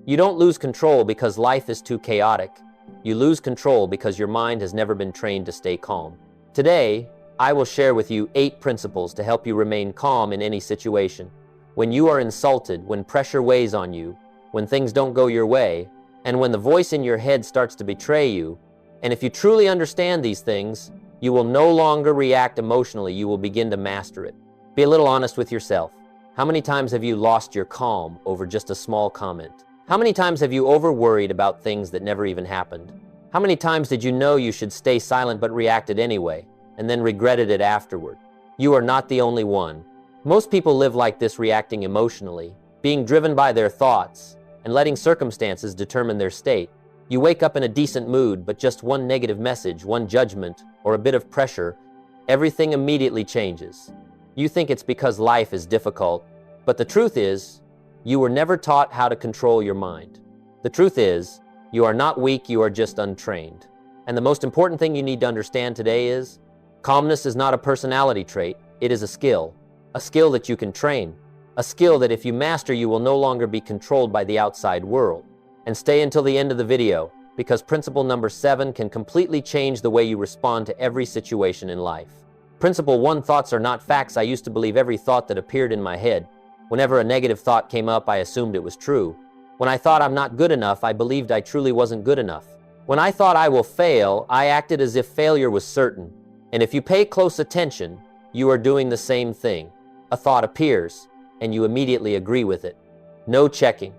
You don't lose control because life is too chaotic. You lose control because your mind has never been trained to stay calm. Today, I will share with you 8 principles to help you remain calm in any situation. When you are insulted, when pressure weighs on you, when things don't go your way, and when the voice in your head starts to betray you, and if you truly understand these things, you will no longer react emotionally, you will begin to master it. Be a little honest with yourself. How many times have you lost your calm over just a small comment? How many times have you over-worried about things that never even happened? How many times did you know you should stay silent but reacted anyway, and then regretted it afterward? You are not the only one. Most people live like this, reacting emotionally, being driven by their thoughts, and letting circumstances determine their state. You wake up in a decent mood, but just one negative message, one judgment, or a bit of pressure, everything immediately changes. You think it's because life is difficult, but the truth is, you were never taught how to control your mind. The truth is, you are not weak, you are just untrained. And the most important thing you need to understand today is, calmness is not a personality trait, it is a skill that you can train, a skill that if you master, you will no longer be controlled by the outside world. And stay until the end of the video, because principle number 7 can completely change the way you respond to every situation in life. Principle 1, thoughts are not facts. I used to believe every thought that appeared in my head. Whenever a negative thought came up, I assumed it was true. When I thought I'm not good enough, I believed I truly wasn't good enough. When I thought I will fail, I acted as if failure was certain. And if you pay close attention, you are doing the same thing. A thought appears, and you immediately agree with it. No checking,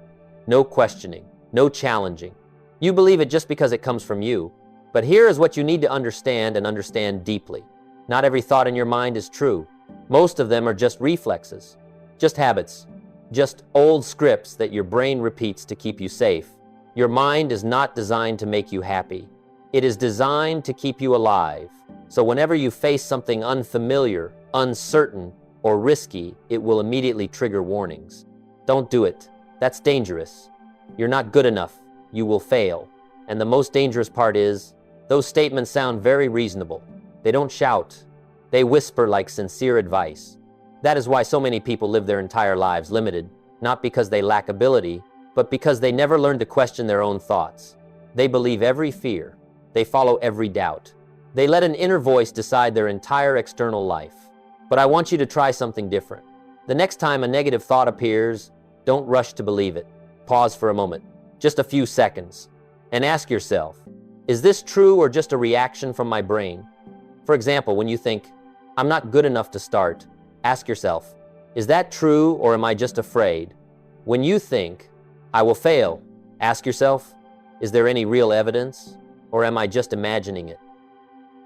no questioning, no challenging. You believe it just because it comes from you. But here is what you need to understand, and understand deeply. Not every thought in your mind is true. Most of them are just reflexes. Just habits, just old scripts that your brain repeats to keep you safe. Your mind is not designed to make you happy. It is designed to keep you alive. So whenever you face something unfamiliar, uncertain, or risky, it will immediately trigger warnings. Don't do it. That's dangerous. You're not good enough. You will fail. And the most dangerous part is, those statements sound very reasonable. They don't shout. They whisper like sincere advice. That is why so many people live their entire lives limited, not because they lack ability, but because they never learn to question their own thoughts. They believe every fear. They follow every doubt. They let an inner voice decide their entire external life. But I want you to try something different. The next time a negative thought appears, don't rush to believe it. Pause for a moment, just a few seconds, and ask yourself, is this true or just a reaction from my brain? For example, when you think, I'm not good enough to start, ask yourself, is that true or am I just afraid? When you think, I will fail, ask yourself, is there any real evidence or am I just imagining it?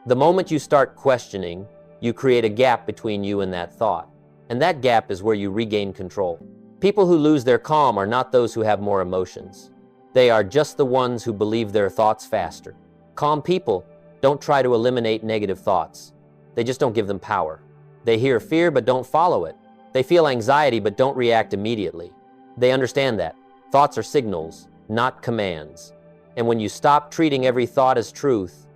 The moment you start questioning, you create a gap between you and that thought. And that gap is where you regain control. People who lose their calm are not those who have more emotions. They are just the ones who believe their thoughts faster. Calm people don't try to eliminate negative thoughts. They just don't give them power. They hear fear but don't follow it. They feel anxiety but don't react immediately. They understand that thoughts are signals, not commands. And when you stop treating every thought as truth,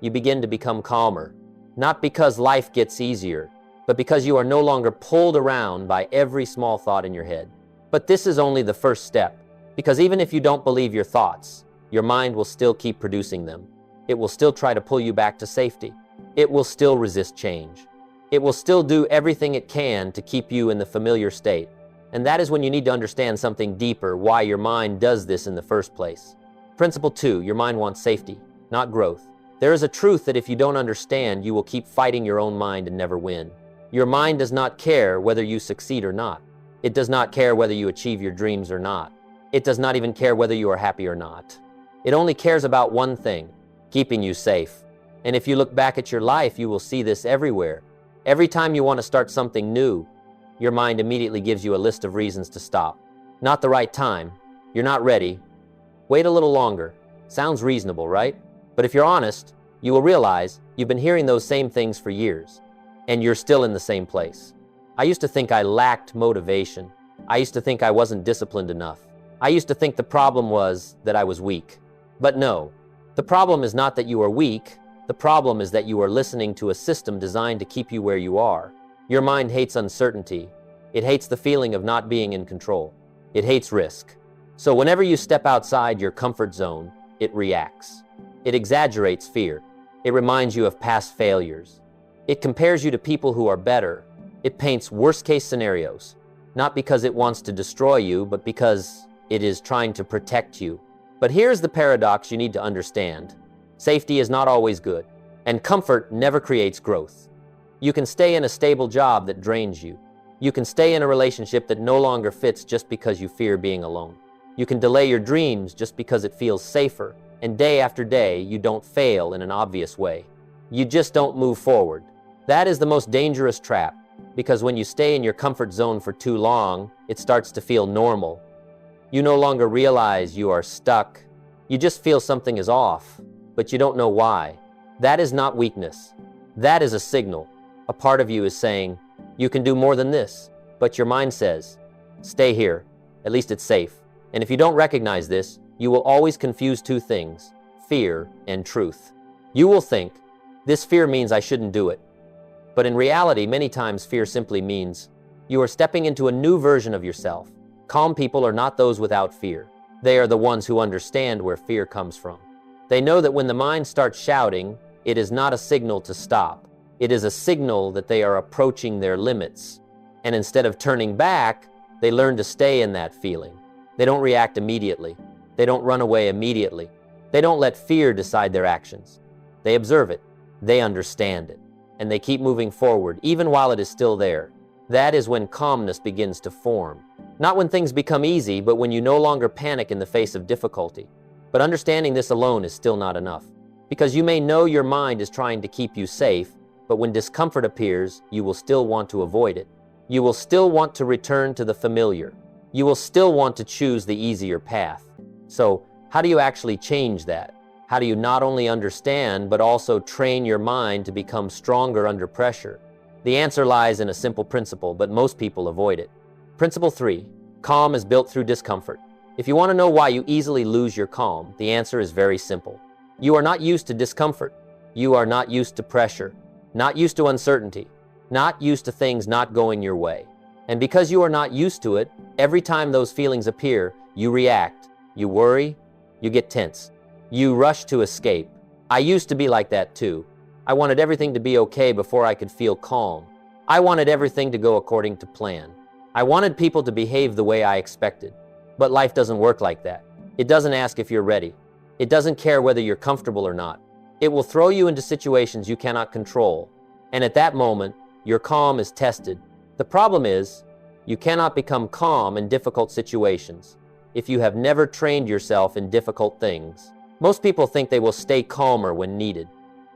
you begin to become calmer. Not because life gets easier, but because you are no longer pulled around by every small thought in your head. But this is only the first step, because even if you don't believe your thoughts, your mind will still keep producing them. It will still try to pull you back to safety. It will still resist change. It will still do everything it can to keep you in the familiar state. And that is when you need to understand something deeper, why your mind does this in the first place. Principle 2, your mind wants safety, not growth. There is a truth that if you don't understand, you will keep fighting your own mind and never win. Your mind does not care whether you succeed or not. It does not care whether you achieve your dreams or not. It does not even care whether you are happy or not. It only cares about one thing, keeping you safe. And if you look back at your life, you will see this everywhere. Every time you want to start something new, your mind immediately gives you a list of reasons to stop. Not the right time. You're not ready. Wait a little longer. Sounds reasonable, right? But if you're honest, you will realize you've been hearing those same things for years, and you're still in the same place. I used to think I lacked motivation. I used to think I wasn't disciplined enough. I used to think the problem was that I was weak. But no, the problem is not that you are weak. The problem is that you are listening to a system designed to keep you where you are. Your mind hates uncertainty. It hates the feeling of not being in control. It hates risk. So whenever you step outside your comfort zone, it reacts. It exaggerates fear. It reminds you of past failures. It compares you to people who are better. It paints worst-case scenarios, not because it wants to destroy you, but because it is trying to protect you. But here's the paradox you need to understand. Safety is not always good, and comfort never creates growth. You can stay in a stable job that drains you. You can stay in a relationship that no longer fits just because you fear being alone. You can delay your dreams just because it feels safer, and day after day, you don't fail in an obvious way. You just don't move forward. That is the most dangerous trap, because when you stay in your comfort zone for too long, it starts to feel normal. You no longer realize you are stuck. You just feel something is off, but you don't know why. That is not weakness. That is a signal. A part of you is saying, you can do more than this, but your mind says, stay here, at least it's safe. And if you don't recognize this, you will always confuse two things, fear and truth. You will think, this fear means I shouldn't do it. But in reality, many times fear simply means you are stepping into a new version of yourself. Calm people are not those without fear. They are the ones who understand where fear comes from. They know that when the mind starts shouting, it is not a signal to stop. It is a signal that they are approaching their limits. And instead of turning back, they learn to stay in that feeling. They don't react immediately. They don't run away immediately. They don't let fear decide their actions. They observe it. They understand it. And they keep moving forward, even while it is still there. That is when calmness begins to form. Not when things become easy, but when you no longer panic in the face of difficulty. But understanding this alone is still not enough. Because you may know your mind is trying to keep you safe, but when discomfort appears, you will still want to avoid it. You will still want to return to the familiar. You will still want to choose the easier path. So, how do you actually change that? How do you not only understand, but also train your mind to become stronger under pressure? The answer lies in a simple principle, but most people avoid it. Principle 3. Calm is built through discomfort. If you want to know why you easily lose your calm, the answer is very simple. You are not used to discomfort. You are not used to pressure, not used to uncertainty, not used to things not going your way. And because you are not used to it, every time those feelings appear, you react. You worry, you get tense. You rush to escape. I used to be like that too. I wanted everything to be okay before I could feel calm. I wanted everything to go according to plan. I wanted people to behave the way I expected. But life doesn't work like that. It doesn't ask if you're ready. It doesn't care whether you're comfortable or not. It will throw you into situations you cannot control. And at that moment, your calm is tested. The problem is, you cannot become calm in difficult situations if you have never trained yourself in difficult things. Most people think they will stay calmer when needed.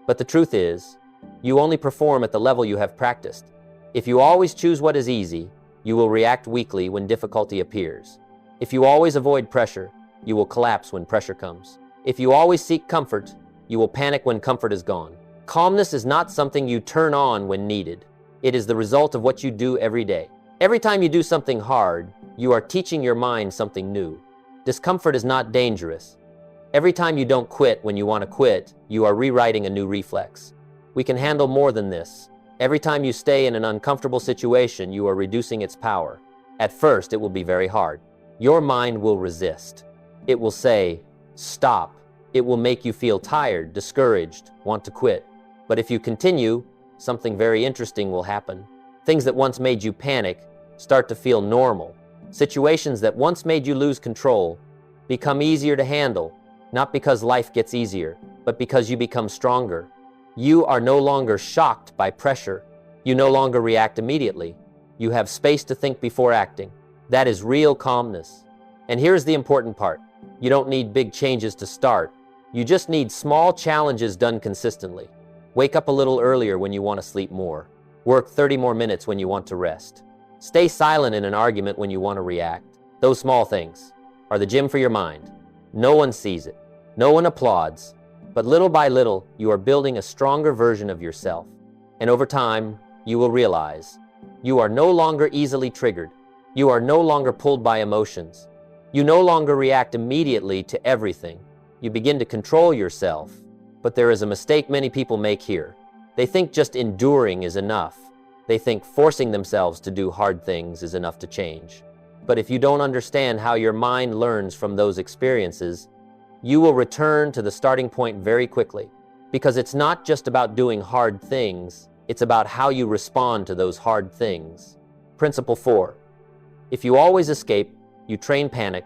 But the truth is, you only perform at the level you have practiced. If you always choose what is easy, you will react weakly when difficulty appears. If you always avoid pressure, you will collapse when pressure comes. If you always seek comfort, you will panic when comfort is gone. Calmness is not something you turn on when needed. It is the result of what you do every day. Every time you do something hard, you are teaching your mind something new. Discomfort is not dangerous. Every time you don't quit when you want to quit, you are rewriting a new reflex. We can handle more than this. Every time you stay in an uncomfortable situation, you are reducing its power. At first, it will be very hard. Your mind will resist. It will say, stop. It will make you feel tired, discouraged, want to quit. But if you continue, something very interesting will happen. Things that once made you panic start to feel normal. Situations that once made you lose control become easier to handle, not because life gets easier, but because you become stronger. You are no longer shocked by pressure. You no longer react immediately. You have space to think before acting. That is real calmness. And here's the important part. You don't need big changes to start. You just need small challenges done consistently. Wake up a little earlier when you want to sleep more. Work 30 more minutes when you want to rest. Stay silent in an argument when you want to react. Those small things are the gym for your mind. No one sees it. No one applauds. But little by little, you are building a stronger version of yourself. And over time, you will realize you are no longer easily triggered. You are no longer pulled by emotions. You no longer react immediately to everything. You begin to control yourself. But there is a mistake many people make here. They think just enduring is enough. They think forcing themselves to do hard things is enough to change. But if you don't understand how your mind learns from those experiences, you will return to the starting point very quickly. Because it's not just about doing hard things, it's about how you respond to those hard things. Principle 4. If you always escape, you train panic.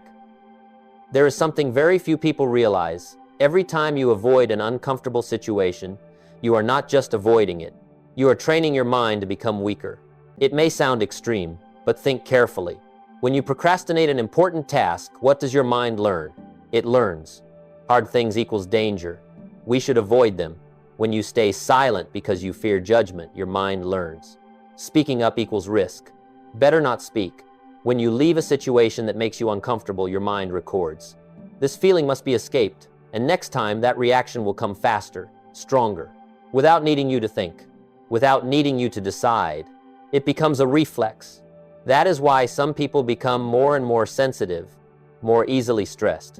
There is something very few people realize. Every time you avoid an uncomfortable situation, you are not just avoiding it. You are training your mind to become weaker. It may sound extreme, but think carefully. When you procrastinate an important task, what does your mind learn? It learns. Hard things equals danger. We should avoid them. When you stay silent because you fear judgment, your mind learns. Speaking up equals risk. Better not speak. When you leave a situation that makes you uncomfortable, your mind records. This feeling must be escaped, and next time that reaction will come faster, stronger, without needing you to think, without needing you to decide. It becomes a reflex. That is why some people become more and more sensitive, more easily stressed,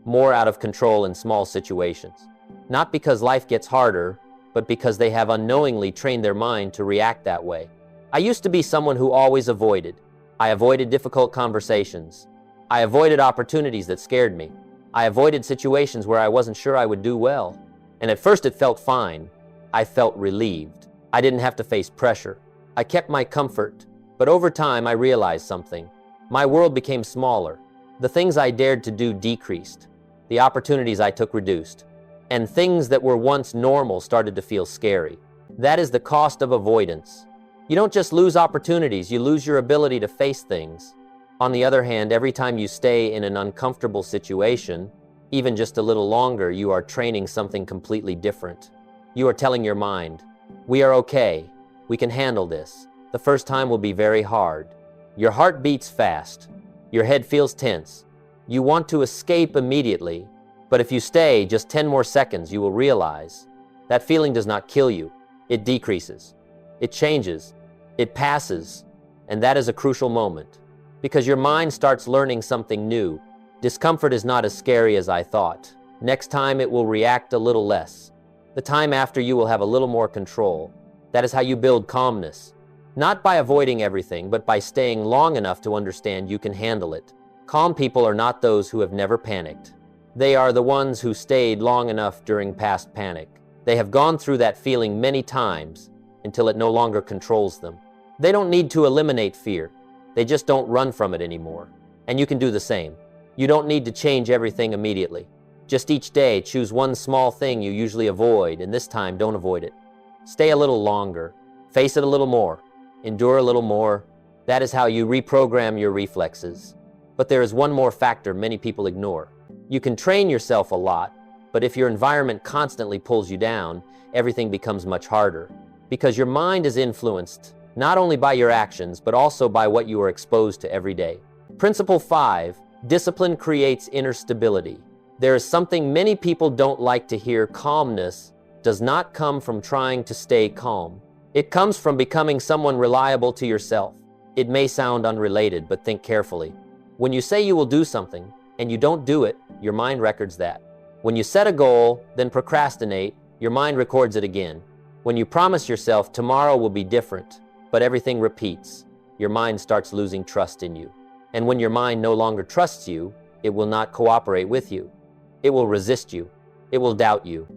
more out of control in small situations. Not because life gets harder, but because they have unknowingly trained their mind to react that way. I used to be someone who always avoided. I avoided difficult conversations. I avoided opportunities that scared me. I avoided situations where I wasn't sure I would do well. And at first it felt fine. I felt relieved. I didn't have to face pressure. I kept my comfort. But over time I realized something. My world became smaller. The things I dared to do decreased. The opportunities I took reduced. And things that were once normal started to feel scary. That is the cost of avoidance. You don't just lose opportunities, you lose your ability to face things. On the other hand, every time you stay in an uncomfortable situation, even just a little longer, you are training something completely different. You are telling your mind, we are okay, we can handle this. The first time will be very hard. Your heart beats fast. Your head feels tense. You want to escape immediately, but if you stay just 10 more seconds, you will realize that feeling does not kill you. It decreases. It changes. It passes. And that is a crucial moment because your mind starts learning something new. Discomfort is not as scary as I thought. Next time it will react a little less. The time after you will have a little more control. That is how you build calmness. Not by avoiding everything, but by staying long enough to understand you can handle it. Calm people are not those who have never panicked. They are the ones who stayed long enough during past panic. They have gone through that feeling many times until it no longer controls them. They don't need to eliminate fear. They just don't run from it anymore. And you can do the same. You don't need to change everything immediately. Just each day, choose one small thing you usually avoid, and this time, don't avoid it. Stay a little longer. Face it a little more. Endure a little more. That is how you reprogram your reflexes. But there is one more factor many people ignore. You can train yourself a lot, but if your environment constantly pulls you down, everything becomes much harder. Because your mind is influenced not only by your actions, but also by what you are exposed to every day. Principle 5, discipline creates inner stability. There is something many people don't like to hear. Calmness does not come from trying to stay calm. It comes from becoming someone reliable to yourself. It may sound unrelated, but think carefully. When you say you will do something, and you don't do it, your mind records that. When you set a goal, then procrastinate, your mind records it again. When you promise yourself tomorrow will be different, but everything repeats, your mind starts losing trust in you. And when your mind no longer trusts you, it will not cooperate with you. It will resist you. It will doubt you.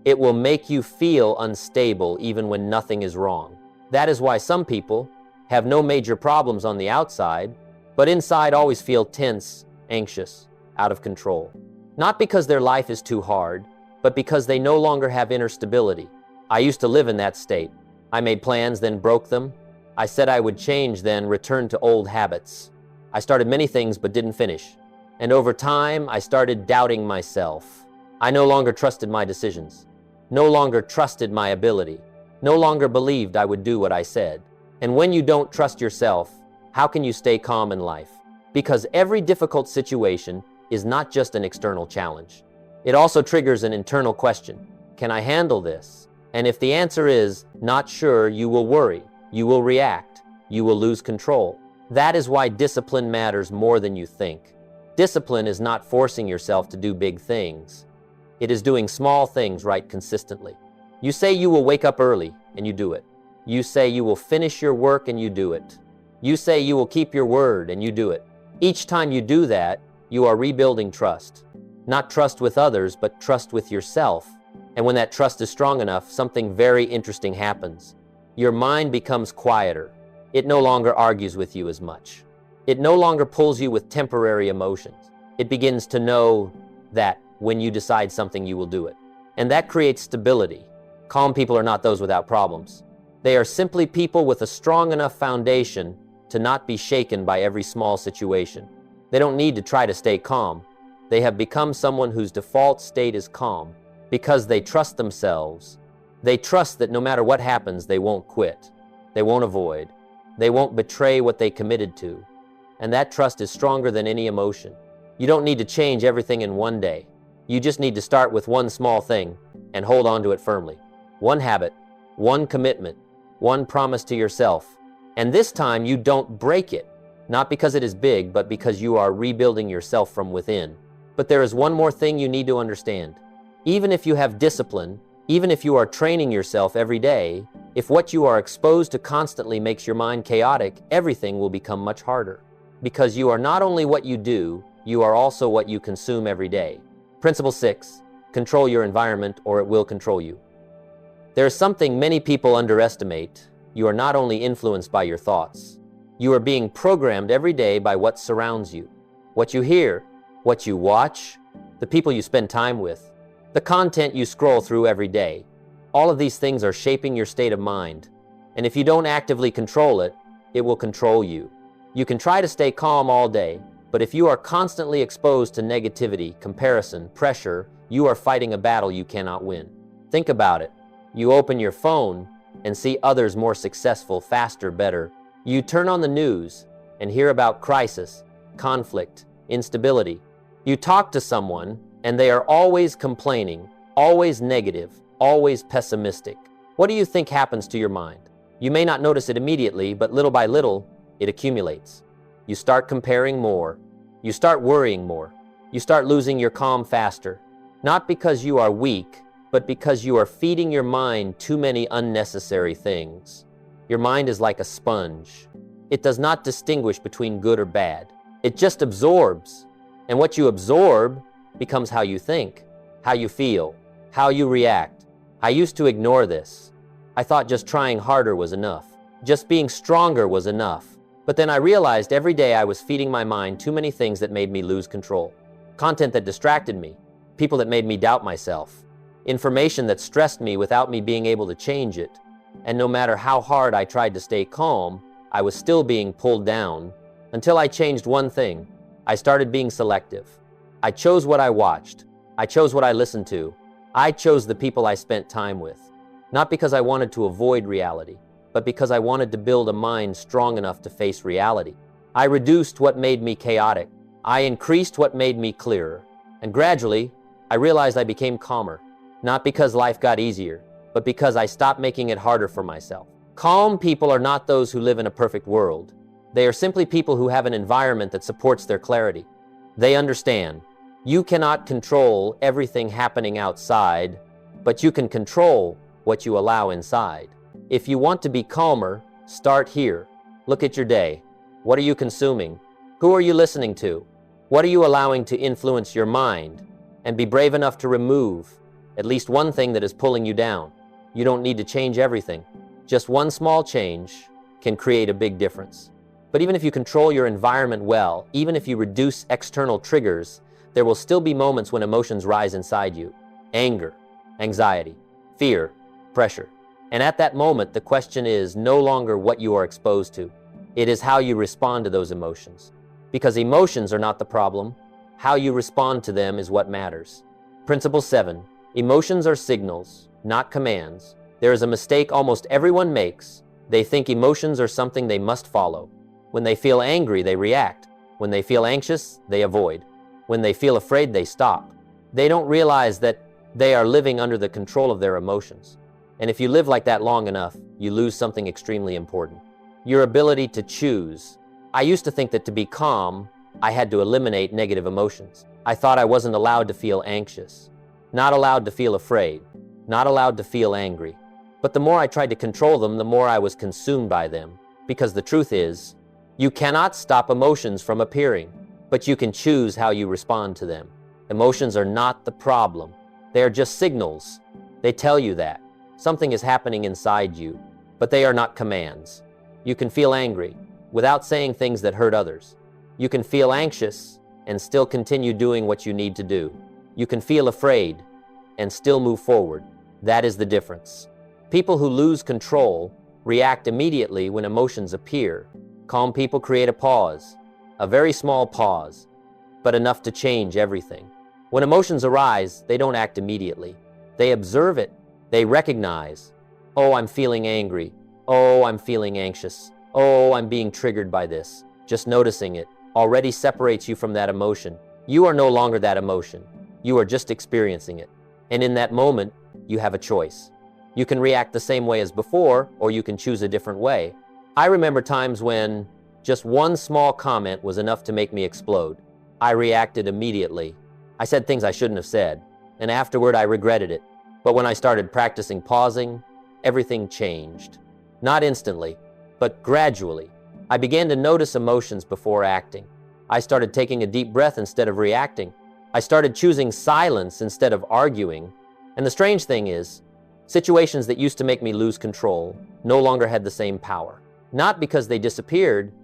It will make you feel unstable even when nothing is wrong. That is why some people have no major problems on the outside, but inside always feel tense, anxious, out of control. Not because their life is too hard, but because they no longer have inner stability. I used to live in that state. I made plans, then broke them. I said I would change, then returned to old habits. I started many things but didn't finish. And over time, I started doubting myself. I no longer trusted my decisions, no longer trusted my ability, no longer believed I would do what I said. And when you don't trust yourself, how can you stay calm in life? Because every difficult situation is not just an external challenge. It also triggers an internal question. Can I handle this? And if the answer is not sure, you will worry, you will react, you will lose control. That is why discipline matters more than you think. Discipline is not forcing yourself to do big things. It is doing small things right consistently. You say you will wake up early, and you do it. You say you will finish your work, and you do it. You say you will keep your word, and you do it. Each time you do that, you are rebuilding trust. Not trust with others, but trust with yourself. And when that trust is strong enough, something very interesting happens. Your mind becomes quieter. It no longer argues with you as much. It no longer pulls you with temporary emotions. It begins to know that when you decide something, you will do it. And that creates stability. Calm people are not those without problems. They are simply people with a strong enough foundation to not be shaken by every small situation. They don't need to try to stay calm. They have become someone whose default state is calm because they trust themselves. They trust that no matter what happens, they won't quit. They won't avoid. They won't betray what they committed to. And that trust is stronger than any emotion. You don't need to change everything in one day. You just need to start with one small thing and hold on to it firmly. One habit, one commitment, one promise to yourself. And this time you don't break it, not because it is big, but because you are rebuilding yourself from within. But there is one more thing you need to understand. Even if you have discipline, even if you are training yourself every day, if what you are exposed to constantly makes your mind chaotic, everything will become much harder. Because you are not only what you do, you are also what you consume every day. Principle 6, control your environment or it will control you. There is something many people underestimate. You are not only influenced by your thoughts. You are being programmed every day by what surrounds you. What you hear, what you watch, the people you spend time with, the content you scroll through every day. All of these things are shaping your state of mind. And if you don't actively control it, it will control you. You can try to stay calm all day, but if you are constantly exposed to negativity, comparison, pressure, you are fighting a battle you cannot win. Think about it. You open your phone and see others more successful, faster, better. You turn on the news and hear about crisis, conflict, instability. You talk to someone and they are always complaining, always negative, always pessimistic. What do you think happens to your mind? You may not notice it immediately, but little by little, it accumulates. You start comparing more. You start worrying more. You start losing your calm faster. Not because you are weak, but because you are feeding your mind too many unnecessary things. Your mind is like a sponge. It does not distinguish between good or bad. It just absorbs. And what you absorb becomes how you think, how you feel, how you react. I used to ignore this. I thought just trying harder was enough. Just being stronger was enough. But then I realized every day I was feeding my mind too many things that made me lose control. Content that distracted me, people that made me doubt myself, information that stressed me without me being able to change it. And no matter how hard I tried to stay calm, I was still being pulled down until I changed one thing. I started being selective. I chose what I watched. I chose what I listened to. I chose the people I spent time with. Not because I wanted to avoid reality, but because I wanted to build a mind strong enough to face reality. I reduced what made me chaotic. I increased what made me clearer. And gradually, I realized I became calmer. Not because life got easier, but because I stopped making it harder for myself. Calm people are not those who live in a perfect world. They are simply people who have an environment that supports their clarity. They understand. You cannot control everything happening outside, but you can control what you allow inside. If you want to be calmer, start here. Look at your day. What are you consuming? Who are you listening to? What are you allowing to influence your mind? And be brave enough to remove at least one thing that is pulling you down. You don't need to change everything. Just one small change can create a big difference. But even if you control your environment well, even if you reduce external triggers, there will still be moments when emotions rise inside you. Anger, anxiety, fear, pressure. And at that moment, the question is no longer what you are exposed to. It is how you respond to those emotions. Because emotions are not the problem. How you respond to them is what matters. Principle 7. Emotions are signals, not commands. There is a mistake almost everyone makes. They think emotions are something they must follow. When they feel angry, they react. When they feel anxious, they avoid. When they feel afraid, they stop. They don't realize that they are living under the control of their emotions. And if you live like that long enough, you lose something extremely important. Your ability to choose. I used to think that to be calm, I had to eliminate negative emotions. I thought I wasn't allowed to feel anxious, not allowed to feel afraid, not allowed to feel angry. But the more I tried to control them, the more I was consumed by them. Because the truth is, You cannot stop emotions from appearing, but you can choose how you respond to them. Emotions are not the problem. They are just signals. They tell you that something is happening inside you, but they are not commands. You can feel angry without saying things that hurt others. You can feel anxious and still continue doing what you need to do. You can feel afraid and still move forward. That is the difference. People who lose control react immediately when emotions appear. Calm people create a pause, a very small pause, but enough to change everything. When emotions arise, they don't act immediately. They observe it. They recognize, oh, I'm feeling angry. Oh, I'm feeling anxious. Oh, I'm being triggered by this. Just noticing it already separates you from that emotion. You are no longer that emotion. You are just experiencing it. And in that moment, you have a choice. You can react the same way as before, or you can choose a different way. I remember times when just one small comment was enough to make me explode. I reacted immediately. I said things I shouldn't have said, and afterward I regretted it. But when I started practicing pausing, everything changed. Not instantly, but gradually. I began to notice emotions before acting. I started taking a deep breath instead of reacting. I started choosing silence instead of arguing. And the strange thing is, situations that used to make me lose control no longer had the same power. Not because they disappeared,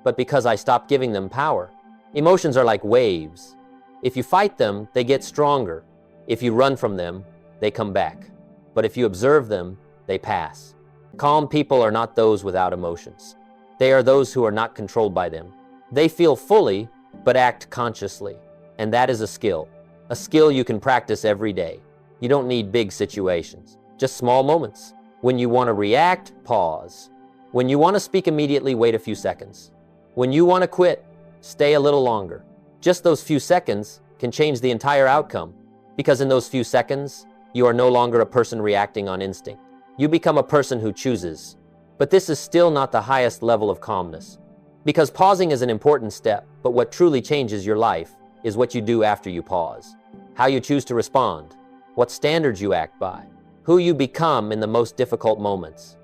but because I stopped giving them power. Emotions are like waves. If you fight them, they get stronger. If you run from them, they come back. But if you observe them, they pass. Calm people are not those without emotions. They are those who are not controlled by them. They feel fully, but act consciously. And that is a skill you can practice every day. You don't need big situations, just small moments. When you want to react, pause. When you want to speak immediately, wait a few seconds. When you want to quit, stay a little longer. Just those few seconds can change the entire outcome, because in those few seconds, you are no longer a person reacting on instinct. You become a person who chooses. But this is still not the highest level of calmness, because pausing is an important step, but what truly changes your life is what you do after you pause. How you choose to respond, what standards you act by, who you become in the most difficult moments.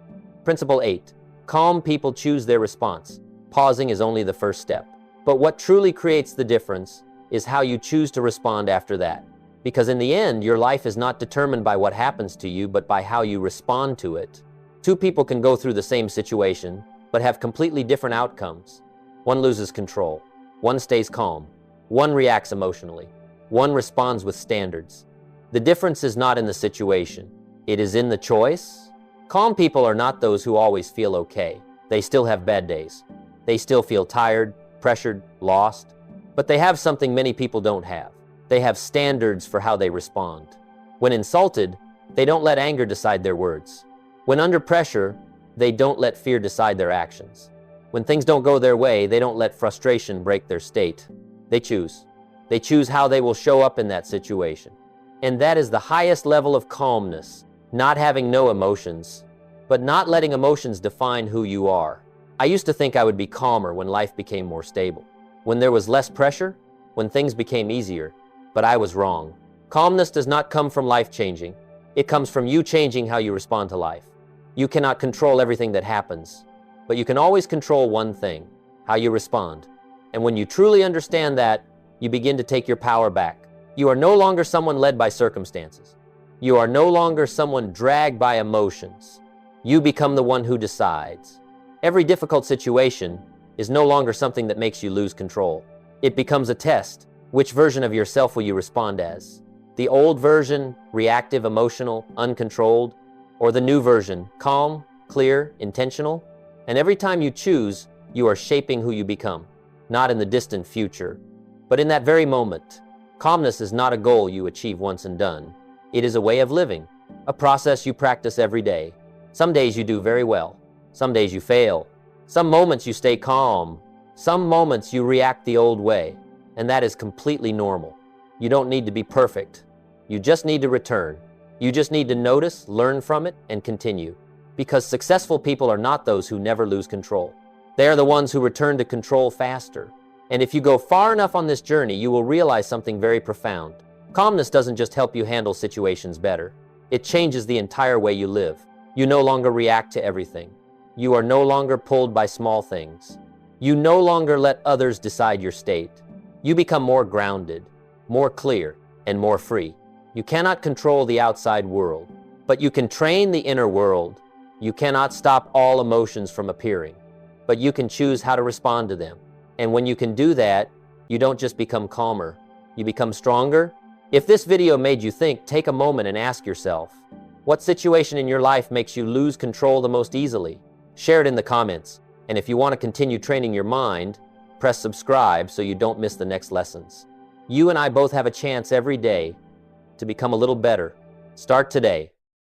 Principle 8. Calm people choose their response. Pausing is only the first step. But what truly creates the difference is how you choose to respond after that. Because in the end, your life is not determined by what happens to you, but by how you respond to it. Two people can go through the same situation, but have completely different outcomes. One loses control. One stays calm. One reacts emotionally. One responds with standards. The difference is not in the situation. It is in the choice. Calm people are not those who always feel okay. They still have bad days. They still feel tired, pressured, lost. But they have something many people don't have. They have standards for how they respond. When insulted, they don't let anger decide their words. When under pressure, they don't let fear decide their actions. When things don't go their way, they don't let frustration break their state. They choose. They choose how they will show up in that situation. And that is the highest level of calmness, not having no emotions, but not letting emotions define who you are. I used to think I would be calmer when life became more stable, when there was less pressure, when things became easier, but I was wrong. Calmness does not come from life changing. It comes from you changing how you respond to life. You cannot control everything that happens, but you can always control one thing, how you respond. And when you truly understand that, you begin to take your power back. You are no longer someone led by circumstances. You are no longer someone dragged by emotions. You become the one who decides. Every difficult situation is no longer something that makes you lose control. It becomes a test. Which version of yourself will you respond as? The old version, reactive, emotional, uncontrolled, or the new version, calm, clear, intentional? And every time you choose, you are shaping who you become, not in the distant future, but in that very moment. Calmness is not a goal you achieve once and done. It is a way of living, a process you practice every day. Some days you do very well. Some days you fail. Some moments you stay calm. Some moments you react the old way. And that is completely normal. You don't need to be perfect. You just need to return. You just need to notice, learn from it, and continue. Because successful people are not those who never lose control. They are the ones who return to control faster. And if you go far enough on this journey, you will realize something very profound. Calmness doesn't just help you handle situations better. It changes the entire way you live. You no longer react to everything. You are no longer pulled by small things. You no longer let others decide your state. You become more grounded, more clear, and more free. You cannot control the outside world, but you can train the inner world. You cannot stop all emotions from appearing, but you can choose how to respond to them. And when you can do that, you don't just become calmer, you become stronger. If this video made you think, take a moment and ask yourself, what situation in your life makes you lose control the most easily? Share it in the comments. And if you want to continue training your mind, press subscribe so you don't miss the next lessons. You and I both have a chance every day to become a little better. Start today.